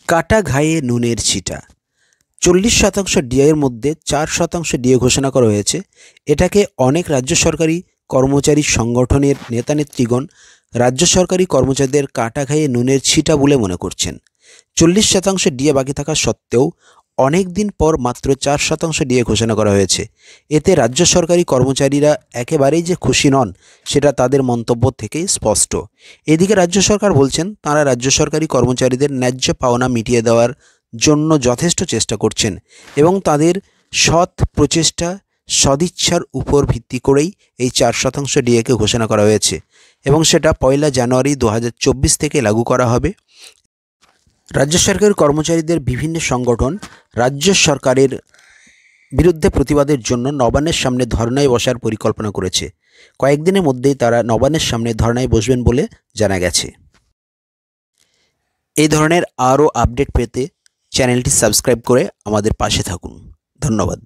কাটা ঘায়ে নুনের ছিটা। 40% ডিএর মধ্যে 4% ডিএ ঘোষণা করা হয়েছে। এটাকে অনেক রাজ্য সরকারি কর্মচারী সংগঠনের নেতানেত্রীগণ রাজ্য সরকারি কর্মচারীদের কাটা ঘায়ে নুনের ছিটা বলে মনে করছেন। 40% ডিএ বাকি থাকা সত্ত্বেও অনেক দিন পর মাত্র 4% ডিএ ঘোষণা করা হয়েছে। এতে রাজ্য সরকারি কর্মচারীরা একেবারেই যে খুশি নন সেটা তাদের মন্তব্য থেকেই স্পষ্ট। এদিকে রাজ্য সরকার বলছেন তাঁরা রাজ্য সরকারি কর্মচারীদের ন্যায্য পাওনা মিটিয়ে দেওয়ার জন্য যথেষ্ট চেষ্টা করছেন এবং তাদের সৎ প্রচেষ্টা সদিচ্ছার উপর ভিত্তি করেই এই 4% ডিএকে ঘোষণা করা হয়েছে এবং সেটা 1 জানুয়ারি 2024 থেকে লাগু করা হবে। রাজ্য সরকারের কর্মচারীদের বিভিন্ন সংগঠন রাজ্য সরকারের বিরুদ্ধে প্রতিবাদের জন্য নবান্নের সামনে ধর্নায় বসার পরিকল্পনা করেছে। কয়েকদিনের মধ্যেই তারা নবান্নের সামনে ধর্নায় বসবেন বলে জানা গেছে। এই ধরনের আরও আপডেট পেতে চ্যানেলটি সাবস্ক্রাইব করে আমাদের পাশে থাকুন। ধন্যবাদ।